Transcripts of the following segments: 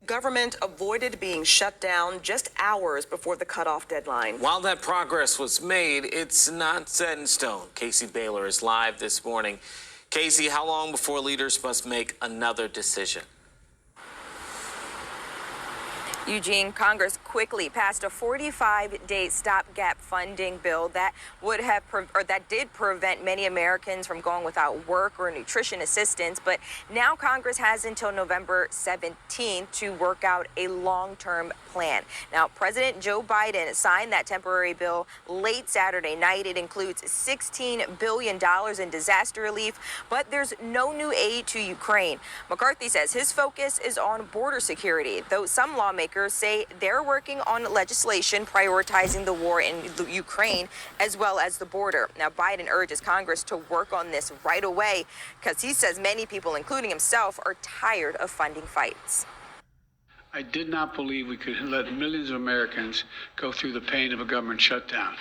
Government avoided being shut down just hours before the cutoff deadline. While that progress was made, it's not set in stone. Casey Baylor is live this morning. Casey, how long before leaders must make another decision? Eugene, Congress quickly passed a 45-day stopgap funding bill that did prevent many Americans from going without work or nutrition assistance. But now Congress has until November 17th to work out a long-term plan. Now, President Joe Biden signed that temporary bill late Saturday night. It includes $16 billion in disaster relief, but there's no new aid to Ukraine. McCarthy says his focus is on border security, though some lawmakers say they're working on legislation prioritizing the war in Ukraine as well as the border. Now, Biden urges Congress to work on this right away because he says many people, including himself, are tired of funding fights. I did not believe we could let millions of Americans go through the pain of a government shutdown.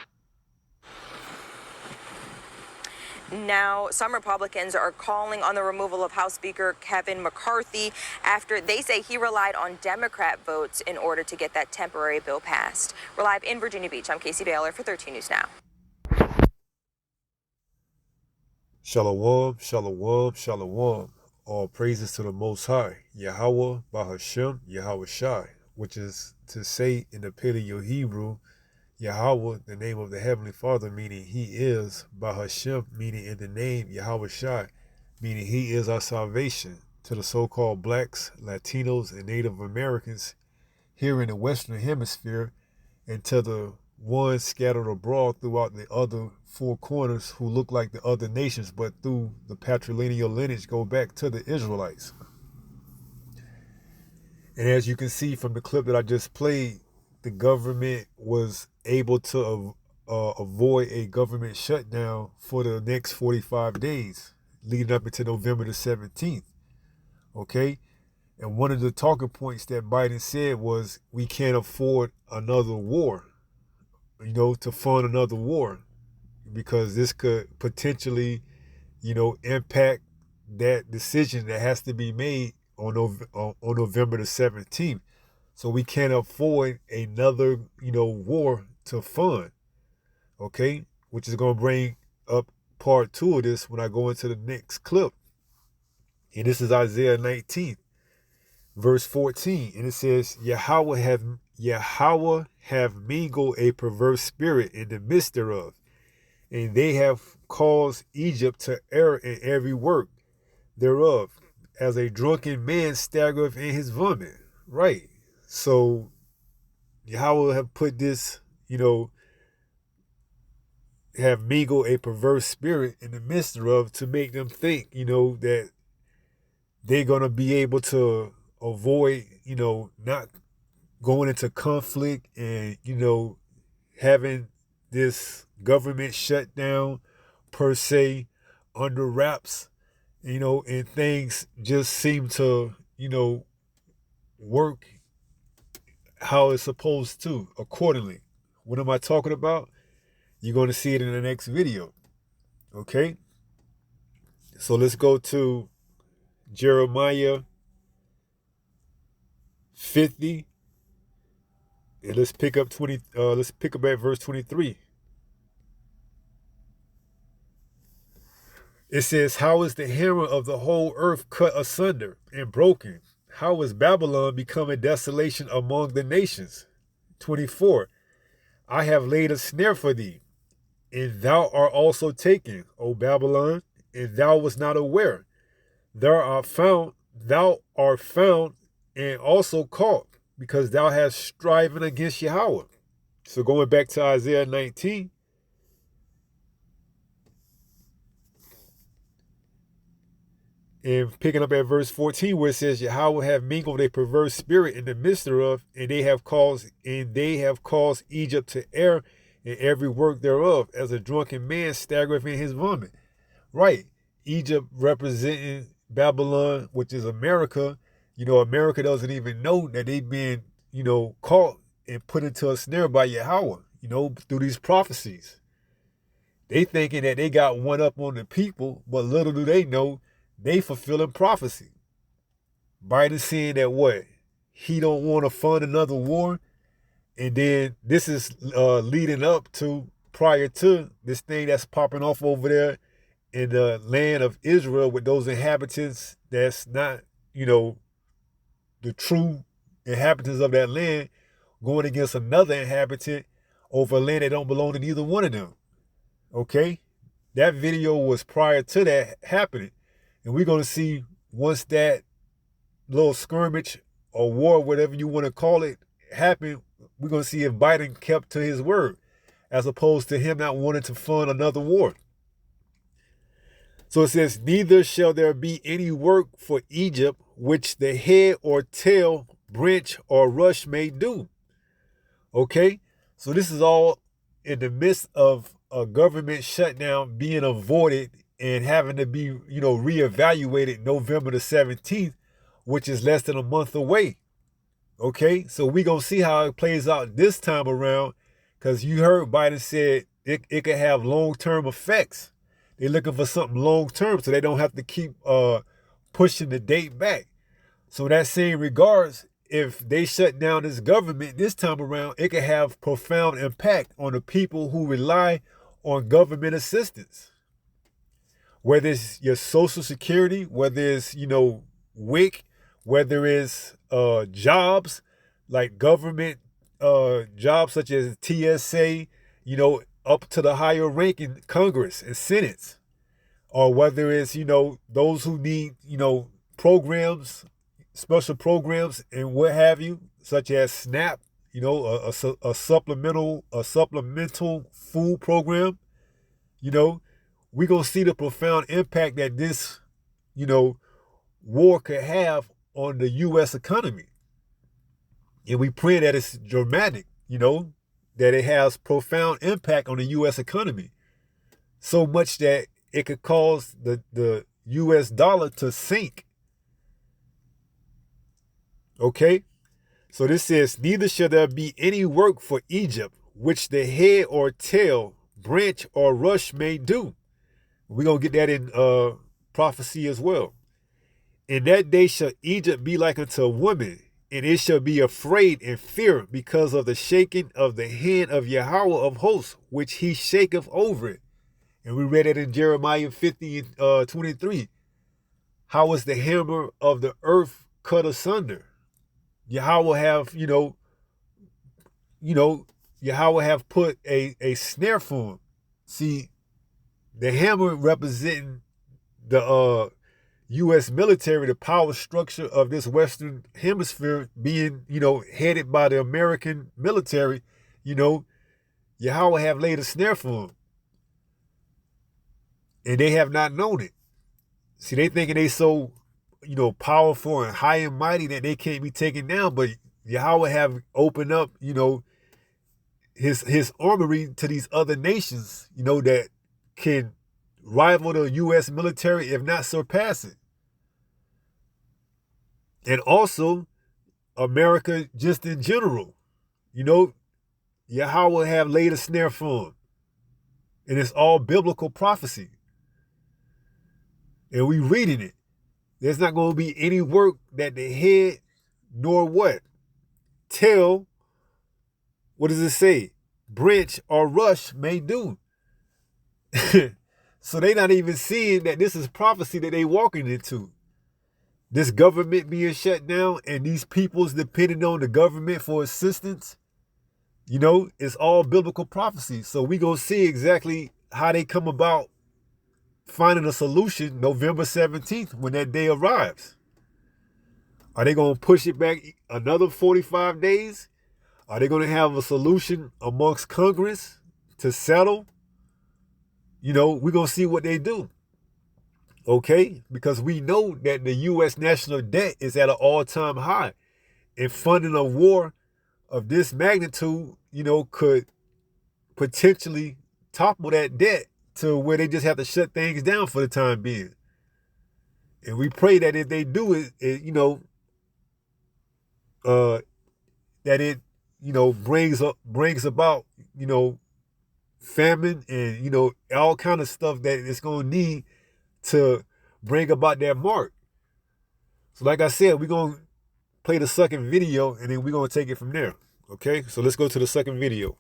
Now, some Republicans are calling on the removal of House Speaker Kevin McCarthy after they say he relied on Democrat votes in order to get that temporary bill passed. We're live in Virginia Beach. I'm Casey Baylor for 13 News Now. Shalom, shalom, shalom. All praises to the Most High, Yahweh, Bahashem, Yahweh Shai, which is to say in the Paleo Hebrew, Yahweh, the name of the Heavenly Father, meaning He is, Bahashem, meaning in the name, Yahweh Shai, meaning He is our salvation, to the so-called blacks, Latinos, and Native Americans here in the Western Hemisphere, and to the ones scattered abroad throughout the other four corners who look like the other nations, but through the patrilineal lineage go back to the Israelites. And as you can see from the clip that I just played, the government was able to avoid a government shutdown for the next 45 days, leading up into November the 17th. Okay? And one of the talking points that Biden said was, we can't afford another war, to fund another war, because this could potentially, impact that decision that has to be made on November the 17th. So we can't afford another, war to fund, okay? Which is going to bring up part 2 of this when I go into the next clip. And this is Isaiah 19, verse 14. And it says, Yahweh have mingled a perverse spirit in the midst thereof, and they have caused Egypt to err in every work thereof, as a drunken man staggereth in his vomit. Right. So Yahweh have put this, have mingled a perverse spirit in the midst thereof to make them think, that they're going to be able to avoid, not going into conflict and, having this government shutdown per se under wraps, and things just seem to, work how it's supposed to accordingly. What am I talking about? You're going to see it in the next video. Okay? So let's go to Jeremiah 50. And let's pick up at verse 23. It says, how is the hammer of the whole earth cut asunder and broken? How is Babylon become a desolation among the nations? 24. I have laid a snare for thee, and thou art also taken, O Babylon, and thou wast not aware. Thou art found and also caught, because thou hast striven against Yahweh. So going back to Isaiah 19, and picking up at verse 14, where it says, Yahweh have mingled a perverse spirit in the midst thereof, and they have caused Egypt to err in every work thereof, as a drunken man staggereth in his vomit. Right. Egypt representing Babylon, which is America. America doesn't even know that they've been, caught and put into a snare by Yahweh, through these prophecies. They thinking that they got one up on the people, but little do they know, they fulfilling prophecy. Biden saying that what? he don't want to fund another war. And then this is leading up to, prior to this thing that's popping off over there in the land of Israel with those inhabitants that's not, the true inhabitants of that land going against another inhabitant over a land that don't belong to neither one of them. Okay? That video was prior to that happening. And we're going to see once that little skirmish or war, whatever you want to call it, happened, we're going to see if Biden kept to his word as opposed to him not wanting to fund another war. So it says, neither shall there be any work for Egypt which the head or tail, branch or rush may do. Okay? So this is all in the midst of a government shutdown being avoided and having to be, reevaluated November the 17th, which is less than a month away. Okay? So we're going to see how it plays out this time around, because you heard Biden said it could have long-term effects. They're looking for something long-term so they don't have to keep pushing the date back. So in that same regards, if they shut down this government this time around, it could have profound impact on the people who rely on government assistance. Whether it's your Social Security, whether it's, WIC, whether it's jobs, like government jobs such as TSA, up to the higher rank in Congress and Senate, or whether it's, those who need, programs, special programs and what have you, such as SNAP, a supplemental food program, we're going to see the profound impact that this, war could have on the U.S. economy. And we pray that it's dramatic, that it has profound impact on the U.S. economy. So much that it could cause the U.S. dollar to sink. Okay? So this says, neither shall there be any work for Egypt, which the head or tail, branch or rush may do. We're going to get that in prophecy as well. In that day shall Egypt be like unto a woman, and it shall be afraid and fear because of the shaking of the hand of Yahweh of hosts, which he shaketh over it. And we read it in Jeremiah 50 and 23. How was the hammer of the earth cut asunder? Yahweh have, Yahweh have put a snare for him. See, the hammer representing the U.S. military, the power structure of this Western hemisphere being, headed by the American military, Yahweh have laid a snare for them. And they have not known it. See, they thinking they so, powerful and high and mighty that they can't be taken down. But Yahweh have opened up, his armory to these other nations, that can rival the U.S. military, if not surpass it. And also, America just in general. Yahweh have laid a snare for them. And it's all biblical prophecy. And we reading it. There's not going to be any work that the head nor what? Tail, what does it say? Branch or rush may do. So they not even seeing that this is prophecy that they walking into. This government being shut down and these peoples depending on the government for assistance, it's all biblical prophecy. So we going to see exactly how they come about finding a solution November 17th when that day arrives. Are they going to push it back another 45 days? Are they going to have a solution amongst Congress to settle? We're going to see what they do. Okay? Because we know that the U.S. national debt is at an all-time high. And funding a war of this magnitude, could potentially topple that debt to where they just have to shut things down for the time being. And we pray that if they do it, that it, brings about, famine and, all kind of stuff that it's going to need to bring about that mark. So like I said, we're going to play the second video, and then we're going to take it from there. Okay, so let's go to the second video.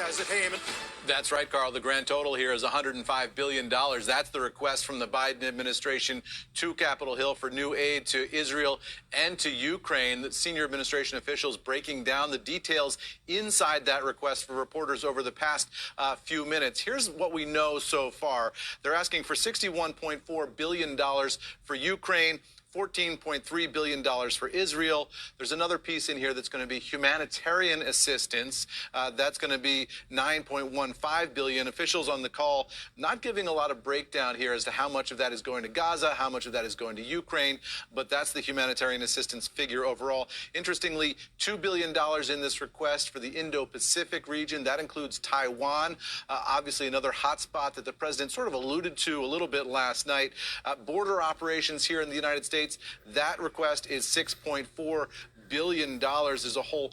Has it. Hey, Eamon. That's right, Carl. The grand total here is $105 billion. That's the request from the Biden administration to Capitol Hill for new aid to Israel and to Ukraine. The senior administration officials breaking down the details inside that request for reporters over the past few minutes. Here's what we know so far. They're asking for $61.4 billion for Ukraine, $14.3 billion for Israel. There's another piece in here that's going to be humanitarian assistance. That's going to be $9.15 billion. Officials on the call not giving a lot of breakdown here as to how much of that is going to Gaza, how much of that is going to Ukraine, but that's the humanitarian assistance figure overall. Interestingly, $2 billion in this request for the Indo-Pacific region. That includes Taiwan, obviously another hotspot that the president sort of alluded to a little bit last night. Border operations here in the United States, that request is $6.4 billion. There's a whole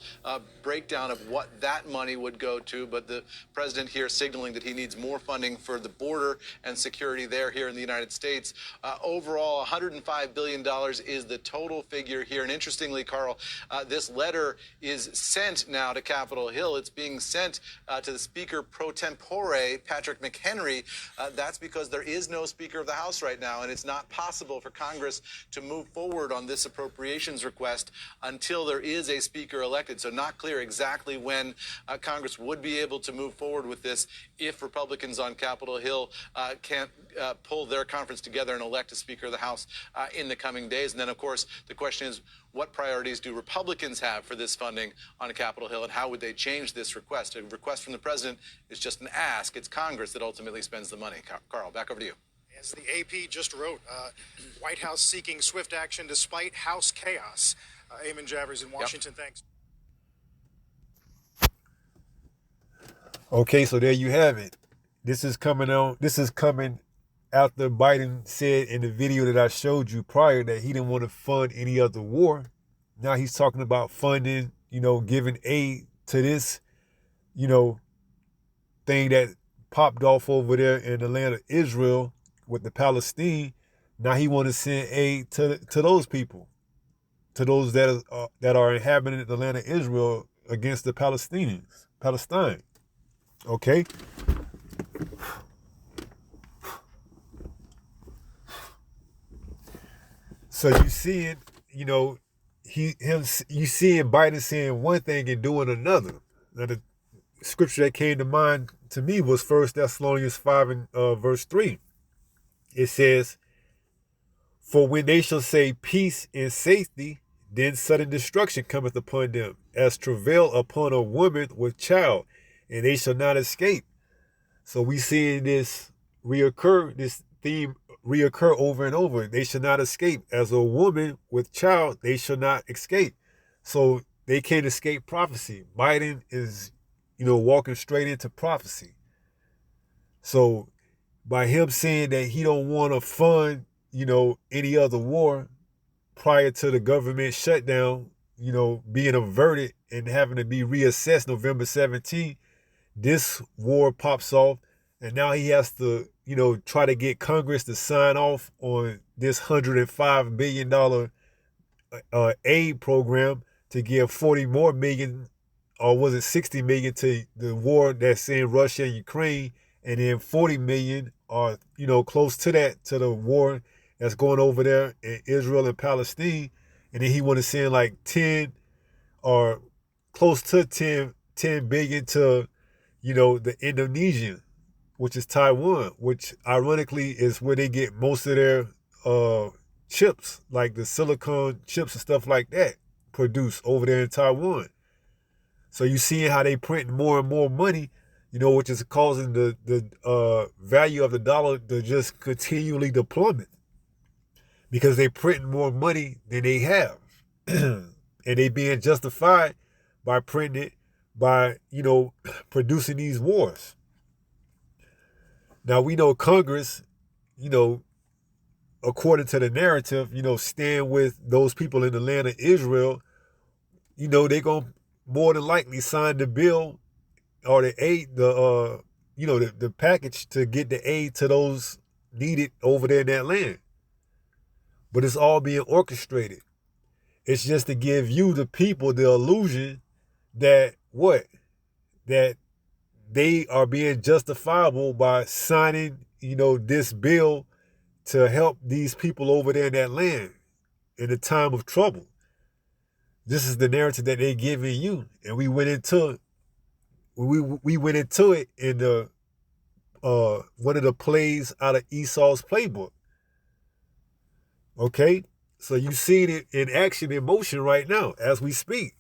breakdown of what that money would go to, but the president here signaling that he needs more funding for the border and security there here in the United States. Overall, $105 billion is the total figure here. And interestingly, Carl, this letter is sent now to Capitol Hill. It's being sent to the Speaker pro tempore, Patrick McHenry. That's because there is no Speaker of the House right now, and it's not possible for Congress to move forward on this appropriations request until there is a speaker elected. So not clear exactly when Congress would be able to move forward with this if Republicans on Capitol Hill can't pull their conference together and elect a Speaker of the House in the coming days. And then, of course, the question is, what priorities do Republicans have for this funding on Capitol Hill, and how would they change this request? A request from the president is just an ask. It's Congress that ultimately spends the money. Carl, back over to you. As the AP just wrote, White House seeking swift action despite House chaos. Eamon Javers in Washington, thanks. Okay, so there you have it. This is coming after Biden said in the video that I showed you prior that he didn't want to fund any other war. Now he's talking about funding, giving aid to this, thing that popped off over there in the land of Israel with the Palestine. Now he want to send aid to those people, to those that are inhabiting the land of Israel against the Palestine. Okay. So you seeing, you seeing Biden saying one thing and doing another. Now the scripture that came to mind to me was 1 Thessalonians 5 and verse 3. It says, "For when they shall say peace and safety, then sudden destruction cometh upon them, as travail upon a woman with child, and they shall not escape." So we seeing this theme reoccur over and over. They shall not escape. As a woman with child, they shall not escape. So they can't escape prophecy. Biden is, walking straight into prophecy. So by him saying that he don't want to fund, any other war prior to the government shutdown, being averted and having to be reassessed November 17th, this war pops off, and now he has to, try to get Congress to sign off on this $105 billion aid program to give 40 more million, or was it 60 million, to the war that's in Russia and Ukraine, and then 40 million, or close to that, to the war that's going over there in Israel and Palestine. And then he want to send like 10 or close to 10 billion to, the Indonesian, which is Taiwan, which ironically is where they get most of their chips, like the silicon chips and stuff like that, produced over there in Taiwan. So you seeing how they print more and more money, which is causing the value of the dollar to just continually plummet, because they printing more money than they have. And they being justified by printing it, by, producing these wars. Now we know Congress, according to the narrative, stand with those people in the land of Israel. They're going to more than likely sign the bill or the aid, the package to get the aid to those needed over there in that land. but it's all being orchestrated. It's just to give you, the people, the illusion that what? That they are being justifiable by signing, this bill to help these people over there in that land in a time of trouble. This is the narrative that they're giving you, and we went into it in the one of the plays out of Esau's playbook. Okay, so you see it in action, in motion right now as we speak.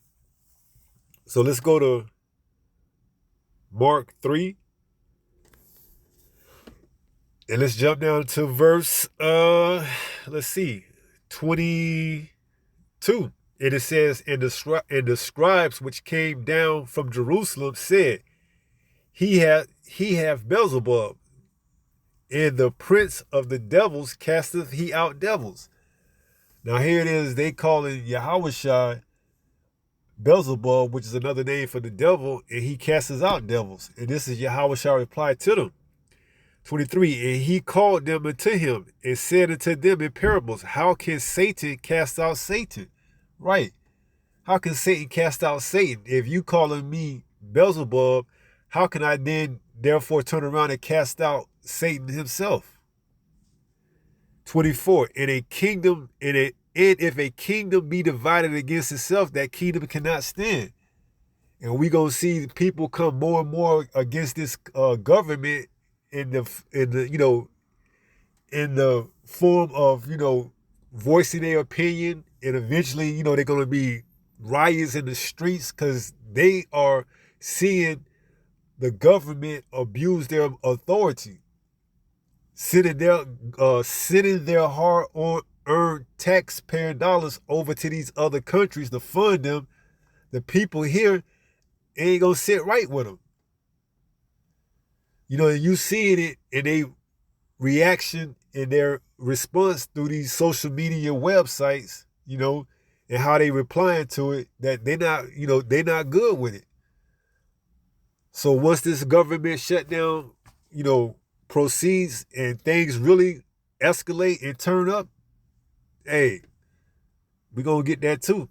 So let's go to Mark 3. And let's jump down to verse, 22. And it says, and the scribes which came down from Jerusalem said, He hath Beelzebub, and the prince of the devils casteth he out devils. Now here it is, they calling Yahushua Beelzebub, which is another name for the devil, and he casts out devils. And this is Yahushua reply to them. 23, and he called them unto him and said unto them in parables, how can Satan cast out Satan? Right. How can Satan cast out Satan? If you calling me Beelzebub, how can I then therefore turn around and cast out Satan himself? 24, and if a kingdom be divided against itself, that kingdom cannot stand. And we gonna see people come more and more against this government in the form of voicing their opinion, and eventually they're gonna be riots in the streets because they are seeing the government abuse their authority, sending their hard-earned taxpayer dollars over to these other countries to fund them. The people here ain't gonna sit right with them. You seeing it in their reaction and their response through these social media websites, and how they replying to it, that they're not good with it. So once this government shutdown, proceeds and things really escalate and turn up, hey, we're going to get that too.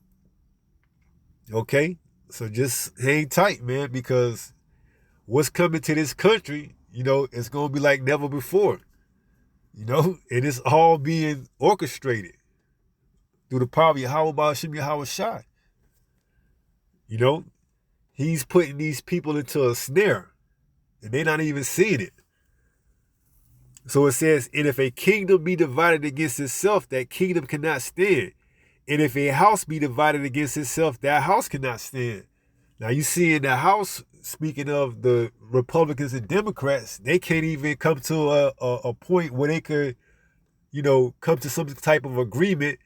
Okay? So just hang tight, man, because what's coming to this country, it's going to be like never before. And it's all being orchestrated through the power of Yahweh Ba'ashim Yahweh Shai. He's putting these people into a snare, and they're not even seeing it. So it says, and if a kingdom be divided against itself, that kingdom cannot stand. And if a house be divided against itself, that house cannot stand. Now you see in the House, speaking of the Republicans and Democrats, they can't even come to a point where they could, come to some type of agreement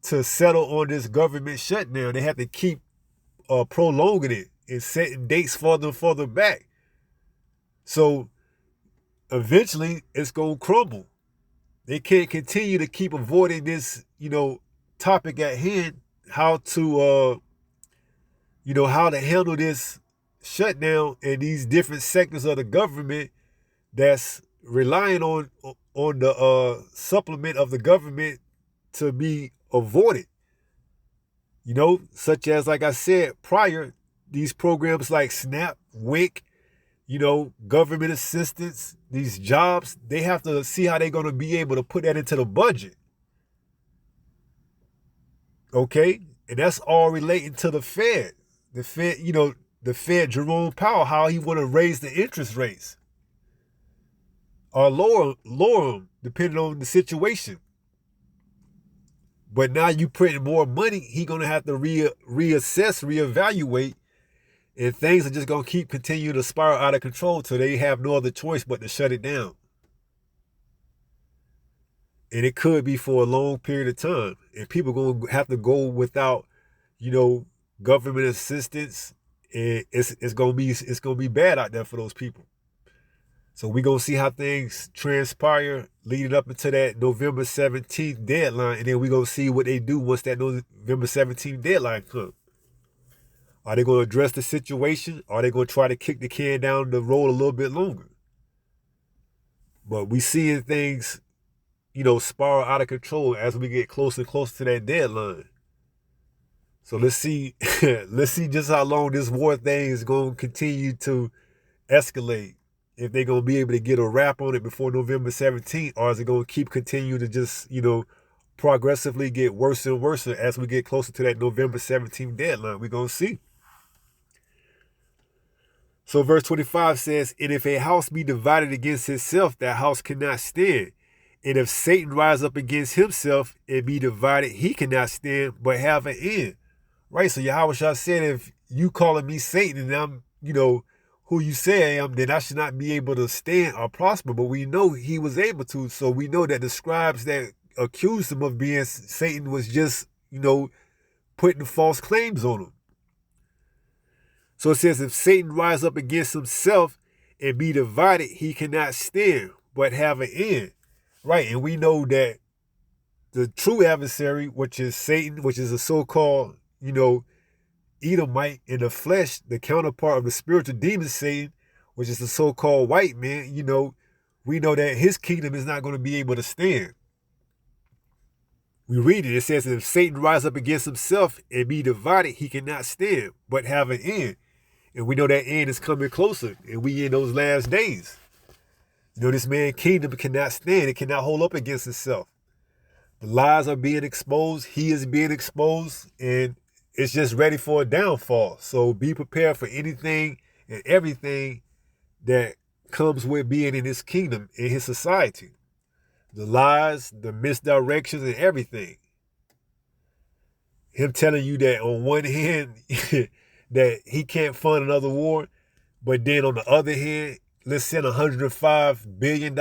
to settle on this government shutdown. They have to keep prolonging it and setting dates further and further back. So eventually it's going to crumble. They can't continue to keep avoiding this, topic at hand, how to handle this shutdown in these different sectors of the government that's relying on the supplement of the government to be avoided. Such as, like I said prior, these programs like SNAP, WIC, government assistance, these jobs, they have to see how they're going to be able to put that into the budget. Okay? And that's all relating to the Fed. The Fed, the Fed, Jerome Powell, how he want to raise the interest rates or lower them, depending on the situation. But now you printing more money, he going to have to reassess, reevaluate, and things are just going to continue to spiral out of control till they have no other choice but to shut it down. And it could be for a long period of time. And people are going to have to go without, government assistance. And it's going to be bad out there for those people. So we're going to see how things transpire leading up into that November 17th deadline. And then we're going to see what they do once that November 17th deadline comes. Are they going to address the situation? Or are they going to try to kick the can down the road a little bit longer? But we seeing things, spiral out of control as we get closer and closer to that deadline. So let's see, let's see just how long this war thing is going to continue to escalate. If they're going to be able to get a wrap on it before November 17th, or is it going to keep continuing to just, progressively get worse and worse as we get closer to that November 17th deadline? We're going to see. So verse 25 says, and if a house be divided against itself, that house cannot stand. And if Satan rise up against himself and be divided, he cannot stand, but have an end. Right? So Yahushua said, if you calling me Satan and I'm, who you say I am, then I should not be able to stand or prosper. But we know he was able to. So we know that the scribes that accused him of being Satan was just, putting false claims on him. So it says, if Satan rise up against himself and be divided, he cannot stand, but have an end. Right, and we know that the true adversary, which is Satan, which is a so-called, Edomite in the flesh, the counterpart of the spiritual demon Satan, which is the so-called white man, we know that his kingdom is not going to be able to stand. We read it. It says, if Satan rise up against himself and be divided, he cannot stand, but have an end. And we know that end is coming closer, and we in those last days. This man's kingdom cannot stand. It cannot hold up against itself. The lies are being exposed. He is being exposed, and it's just ready for a downfall. So be prepared for anything and everything that comes with being in his kingdom, in his society. The lies, the misdirections, and everything. Him telling you that on one hand that he can't fund another war, but then on the other hand, let's send $105 billion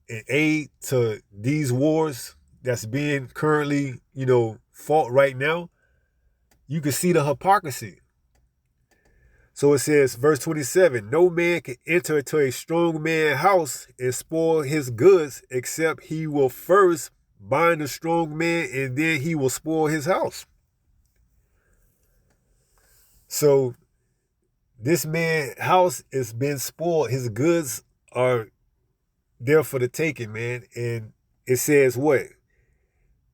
in aid to these wars that's being currently, fought right now. You can see the hypocrisy. So it says, verse 27, no man can enter into a strong man's house and spoil his goods, except he will first bind the strong man, and then he will spoil his house. So this man's house has been spoiled. His goods are there for the taking, man. And it says what?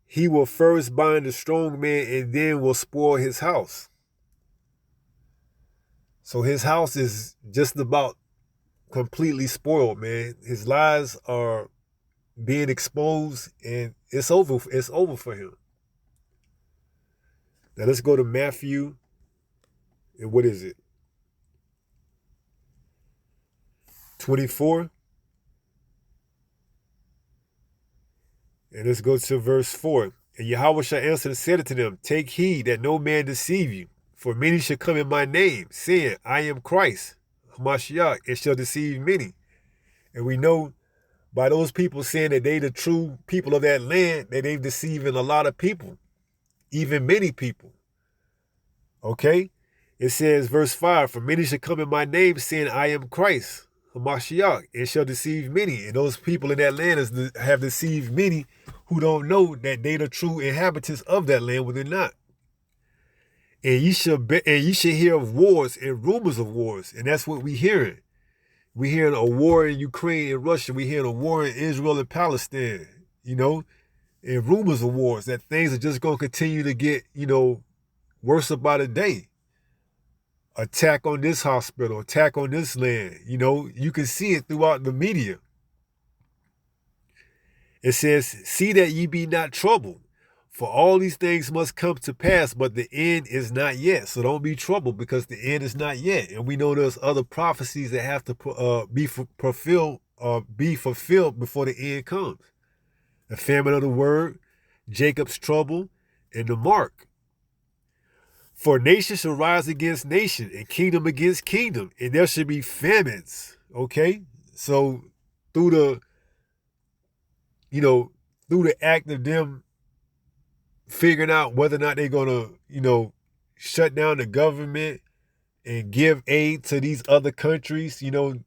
He will first bind the strong man and then will spoil his house. So his house is just about completely spoiled, man. His lies are being exposed, and it's over. It's over for him. Now let's go to Matthew. And what is it? 24. And let's go to verse 4. And Yahweh shall answer and said unto them, take heed that no man deceive you. For many shall come in my name, saying, I am Christ, Hamashiach, and shall deceive many. And we know by those people saying that they the true people of that land, that they've deceiving a lot of people, even many people. Okay? It says, verse 5, for many shall come in my name, saying, I am Christ, Hamashiach, and shall deceive many. And those people in that land have deceived many who don't know that they the true inhabitants of that land when they're not. And you should hear of wars and rumors of wars. And that's what we're hearing. We're hearing a war in Ukraine and Russia. We're hearing a war in Israel and Palestine, and rumors of wars, that things are just going to continue to get, worse by the day. Attack on this hospital, attack on this land. You can see it throughout the media. It says, see that ye be not troubled. For all these things must come to pass, but the end is not yet. So don't be troubled, because the end is not yet. And we know there's other prophecies that have to be fulfilled before the end comes. The famine of the word, Jacob's trouble, and the mark. For nation shall rise against nation, and kingdom against kingdom, and there should be famines. Okay? So through the act of them figuring out whether or not they're going to, shut down the government and give aid to these other countries, the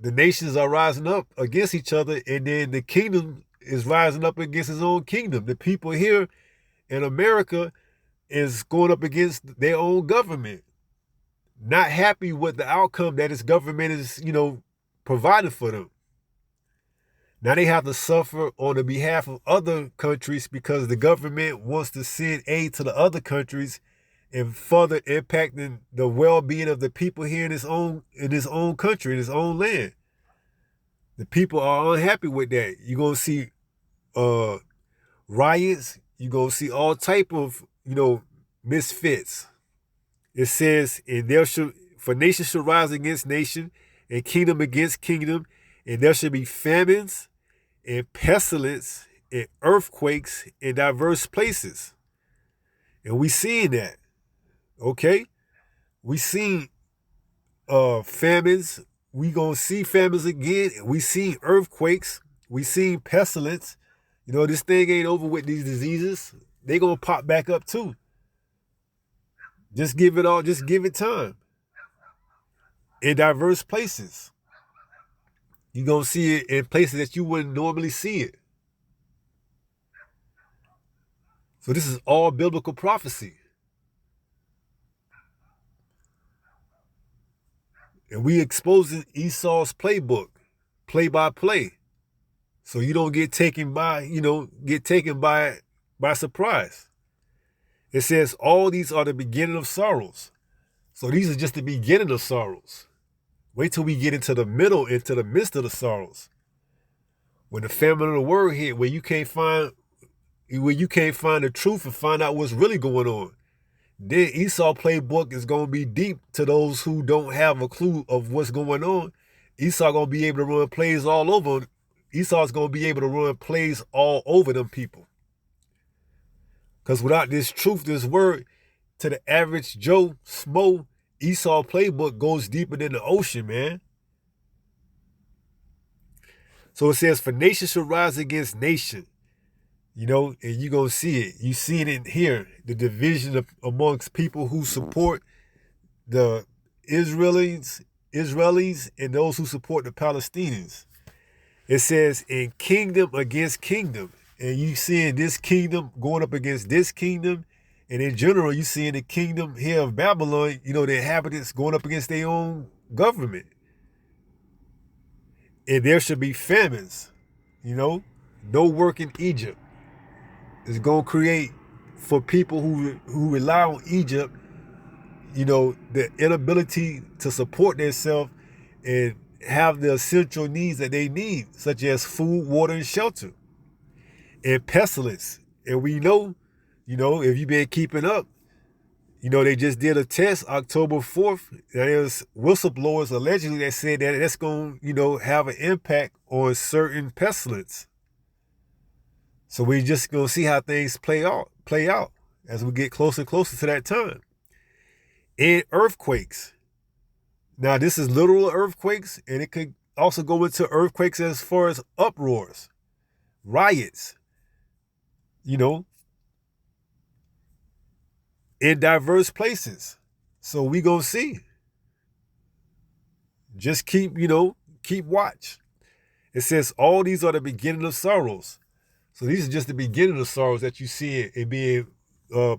nations are rising up against each other, and then the kingdom is rising up against his own kingdom. The people here in America is going up against their own government, not happy with the outcome that his government is, providing for them. Now they have to suffer on the behalf of other countries because the government wants to send aid to the other countries and further impacting the well-being of the people here in his own country, in his own land. The people are unhappy with that. You're gonna see riots. You're gonna see all type of misfits. It says, for nation should rise against nation, and kingdom against kingdom, and there should be famines and pestilence and earthquakes in diverse places. And we seeing that. Okay? We seen famines. We gonna see famines again. We seen earthquakes. We seen pestilence. This thing ain't over with these diseases. They gonna pop back up too. Just give it time. In diverse places. You're gonna see it in places that you wouldn't normally see it. So this is all biblical prophecy. And we exposing Esau's playbook, play by play. So you don't get taken by surprise. It says all these are the beginning of sorrows. So these are just the beginning of sorrows. Wait till we get into the midst of the sorrows. When the famine of the word hit, where you can't find the truth and find out what's really going on. Then Esau playbook is going to be deep to those who don't have a clue of what's going on. Esau going to be able to run plays all over. Esau's going to be able to run plays all over them people. Because without this truth, this word, to the average Joe Smo, Esau playbook goes deeper than the ocean, man. So it says, for nation shall rise against nation. And you're going to see it. You see it in here, the division amongst people who support the Israelis and those who support the Palestinians. It says, in kingdom against kingdom. And you seeing this kingdom going up against this kingdom. And in general, you seeing the kingdom here of Babylon, the inhabitants going up against their own government. And there should be famines, no work in Egypt. It's going to create, for people who rely on Egypt, the inability to support themselves and have the essential needs that they need, such as food, water, and shelter. And pestilence. And we know, if you've been keeping up, they just did a test October 4th. There's whistleblowers allegedly that said that that's going to, have an impact on certain pestilence. So we're just going to see how things play out as we get closer and closer to that time. And earthquakes. Now, this is literal earthquakes, and it could also go into earthquakes as far as uproars, riots, in diverse places. So we going to see. Just keep watch. It says all these are the beginning of sorrows. So these are just the beginning of sorrows that you see it being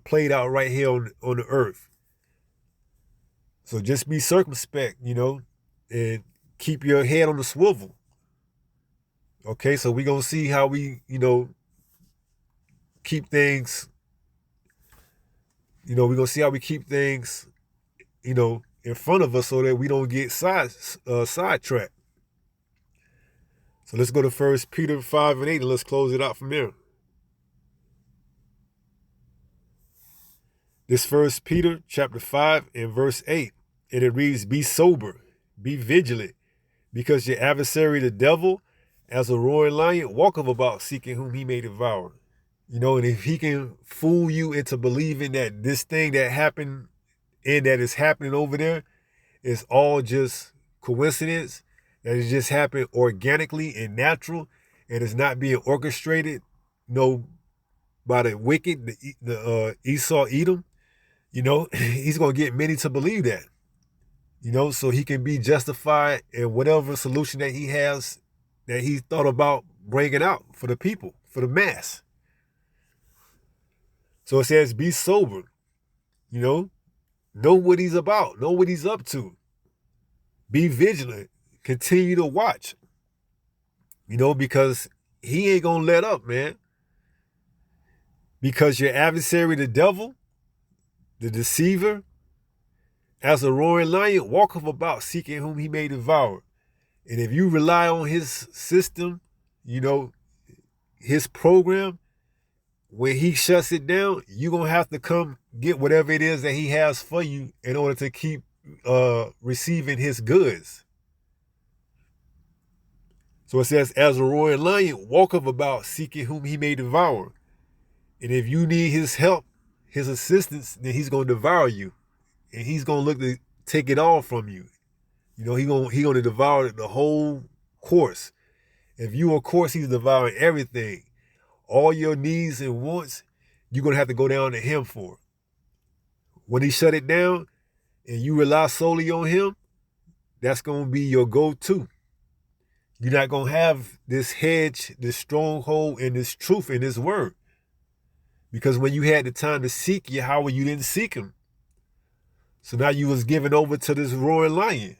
played out right here on the earth. So just be circumspect, and keep your head on the swivel. Okay, so we're going to see how we, keep things, we're going to see how we keep things, in front of us so that we don't get sidetracked. So let's go to 1 Peter 5:8 and let's close it out from there. This 1 Peter chapter 5 and verse 8, and it reads, be sober, be vigilant, because your adversary the devil, as a roaring lion, walketh about seeking whom he may devour. And if he can fool you into believing that this thing that happened and that is happening over there is all just coincidence, that it just happened organically and natural, and it's not being orchestrated, by the wicked, the Esau Edom, he's going to get many to believe that, so he can be justified in whatever solution that he has, that he thought about bringing out for the people, for the mass. So it says, be sober, know what he's about, know what he's up to. Be vigilant, continue to watch. You know, because he ain't gonna let up, man. Because your adversary, the devil, the deceiver, as a roaring lion, walketh about seeking whom he may devour. And if you rely on his system, you know, his program, when he shuts it down, you're going to have to come get whatever it is that he has for you in order to keep receiving his goods. So it says, as a roaring lion, walketh about seeking whom he may devour. And if you need his help, his assistance, then he's going to devour you. And he's going to look to take it all from you. You know, he gonna devour the whole course. If you on course, he's devouring everything. All your needs and wants, you're going to have to go down to him for it. When he shut it down and you rely solely on him, that's going to be your go-to. You're not going to have this hedge, this stronghold, and this truth in his word. Because when you had the time to seek Yahweh, you didn't seek him. So now you was given over to this roaring lion,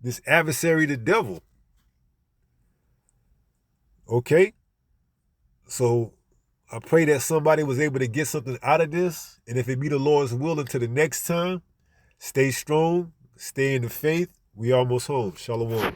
this adversary, the devil. Okay? So I pray that somebody was able to get something out of this. And if it be the Lord's will, until the next time, stay strong, stay in the faith. We almost home. Shalom.